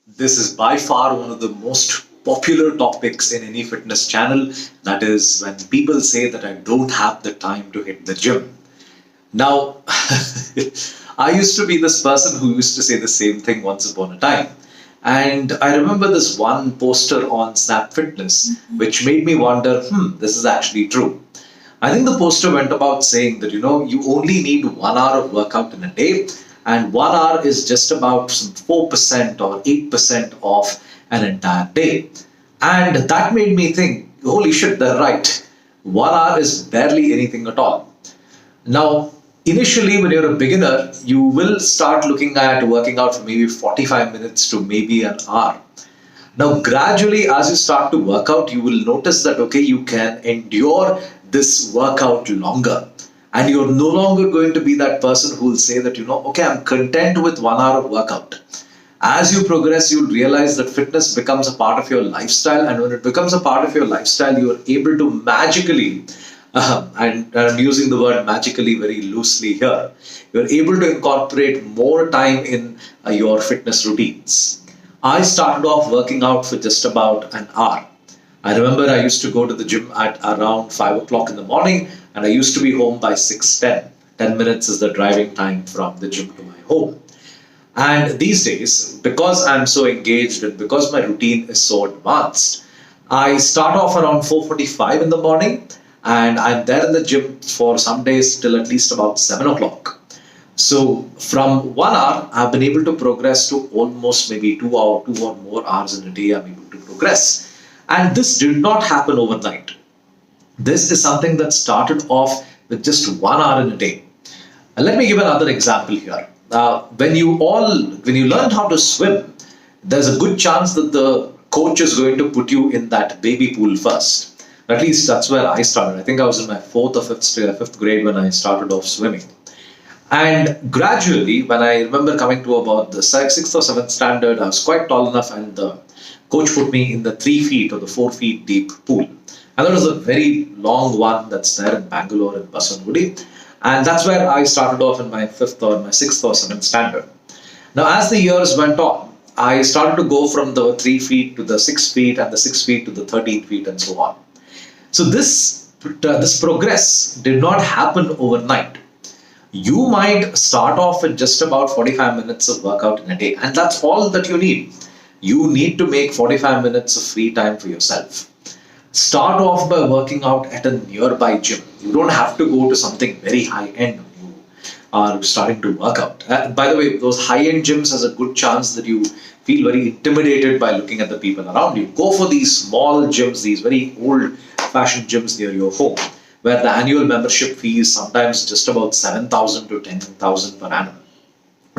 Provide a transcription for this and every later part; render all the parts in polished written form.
This is by far one of the most popular topics in any fitness channel. That is when people say that I don't have the time to hit the gym. Now, I used to be this person who used to say the same thing once upon a time. And I remember this one poster on Snap Fitness, which made me wonder, this is actually true. I think the poster went about saying that, you only need 1 hour of workout in a day, and 1 hour is just about some 4% or 8% of an entire day. And that made me think, holy shit, they're right. 1 hour is barely anything at all. Now, initially, when you're a beginner, you will start looking at working out for maybe 45 minutes to maybe an hour. Now, gradually, as you start to work out, you will notice that, okay, you can endure this workout longer. And you're no longer going to be that person who will say that, okay, I'm content with 1 hour of workout. As you progress, you'll realize that fitness becomes a part of your lifestyle. And when it becomes a part of your lifestyle, you are able to magically, and I'm using the word magically very loosely here, you're able to incorporate more time in your fitness routines. I started off working out for just about an hour. I remember I used to go to the gym at around 5 o'clock in the morning, and I used to be home by 6:10. 10 minutes is the driving time from the gym to my home. And these days, because I'm so engaged and because my routine is so advanced, I start off around 4:45 in the morning, and I'm there in the gym for some days till at least about 7 o'clock. So from 1 hour, I've been able to progress to almost maybe 2 or more hours in a day. I'm able to progress. And this did not happen overnight. This is something that started off with just 1 hour in a day. Let me give another example here. When you learn how to swim, there's a good chance that the coach is going to put you in that baby pool first. At least that's where I started. I think I was in my fifth grade when I started off swimming. And gradually, when I remember coming to about the sixth or seventh standard, I was quite tall enough, and the coach put me in the 3 feet or the 4 feet deep pool. And that was a very long one that's there in Bangalore and Basanwoodi. And that's where I started off in my sixth or seventh standard. Now, as the years went on, I started to go from the 3 feet to the 6 feet, and the 6 feet to the 13 feet, and so on. So this progress did not happen overnight. You might start off with just about 45 minutes of workout in a day, and that's all that you need. You need to make 45 minutes of free time for yourself. Start off by working out at a nearby gym. You don't have to go to something very high end when you are starting to work out. By the way, those high end gyms has a good chance that you feel very intimidated by looking at the people around you. Go for these small gyms, these very old fashioned gyms near your home, where the annual membership fee is sometimes just about 7,000 to 10,000 per annum.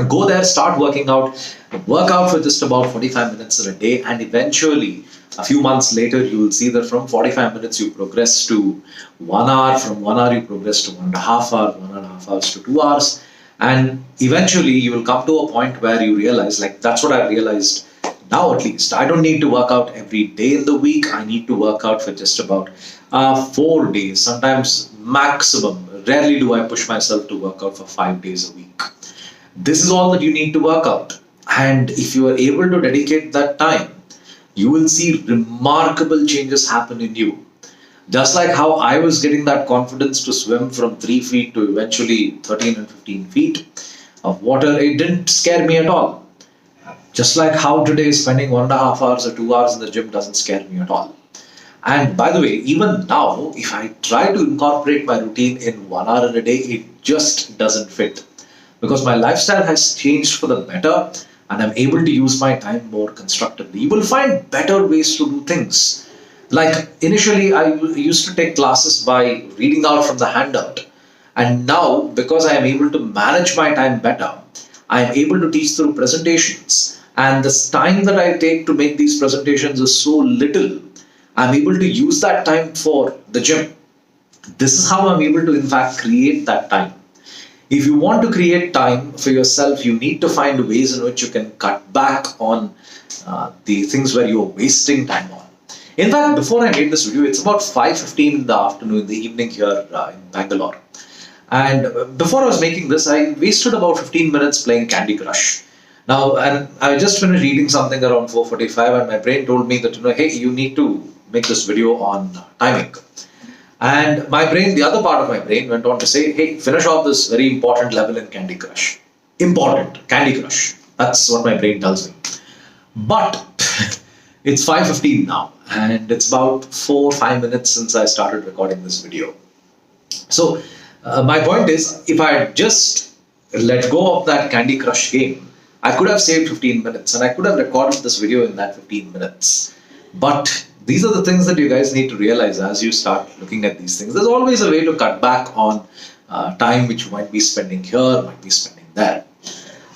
Go there, start working out, work out for just about 45 minutes in a day, and eventually, a few months later, you will see that from 45 minutes you progress to 1 hour, from 1 hour you progress to 1.5 hours, 1.5 hours to 2 hours, and eventually you will come to a point where you realize, like that's what I realized now at least. I don't need to work out every day in the week. I need to work out for just about 4 days, sometimes maximum. Rarely do I push myself to work out for 5 days a week. This is all that you need to work out. And if you are able to dedicate that time, you will see remarkable changes happen in you. Just like how I was getting that confidence to swim from 3 feet to eventually 13 and 15 feet of water, it didn't scare me at all. Just like how today spending 1.5 hours or 2 hours in the gym doesn't scare me at all. And by the way, even now, if I try to incorporate my routine in 1 hour in a day, it just doesn't fit. Because my lifestyle has changed for the better, and I'm able to use my time more constructively. You will find better ways to do things. Like initially, I used to take classes by reading out from the handout. And now, because I am able to manage my time better, I am able to teach through presentations. And the time that I take to make these presentations is so little, I'm able to use that time for the gym. This is how I'm able to, in fact, create that time. If you want to create time for yourself, you need to find ways in which you can cut back on the things where you're wasting time on. In fact, before I made this video, it's about 5:15 in the afternoon, in the evening here in Bangalore. And before I was making this, I wasted about 15 minutes playing Candy Crush. Now, and I just finished reading something around 4:45, and my brain told me that, hey, you need to make this video on timing. And my brain, the other part of my brain, went on to say, hey, finish off this very important level in Candy Crush. Important, Candy Crush. That's what my brain tells me. But it's 5:15 now, and it's about 4 or 5 minutes since I started recording this video. So my point is, if I had just let go of that Candy Crush game, I could have saved 15 minutes and I could have recorded this video in that 15 minutes. But these are the things that you guys need to realize as you start looking at these things. There's always a way to cut back on time which you might be spending here, might be spending there.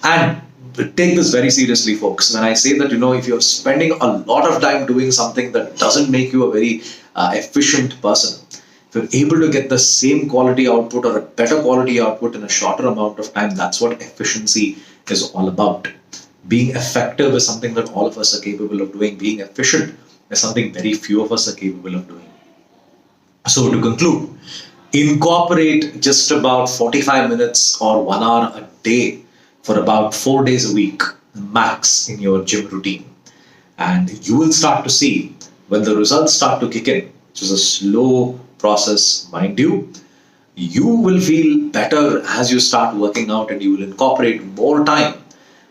And take this very seriously, folks. When I say that, if you're spending a lot of time doing something that doesn't make you a very efficient person, if you're able to get the same quality output or a better quality output in a shorter amount of time, that's what efficiency is all about. Being effective is something that all of us are capable of doing. Being efficient is something very few of us are capable of doing. So to conclude, incorporate just about 45 minutes or 1 hour a day for about 4 days a week max in your gym routine. And you will start to see when the results start to kick in, which is a slow process, mind you, you will feel better as you start working out, and you will incorporate more time,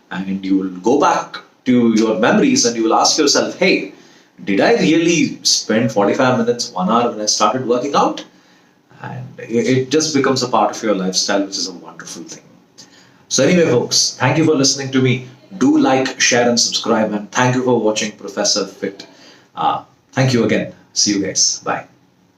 and you will go back to your memories and you will ask yourself, hey, did I really spend 45 minutes, 1 hour when I started working out? And it just becomes a part of your lifestyle, which is a wonderful thing. So anyway, folks, thank you for listening to me. Do like, share and subscribe, and thank you for watching Professor Fitt. Thank you again. See you guys. Bye.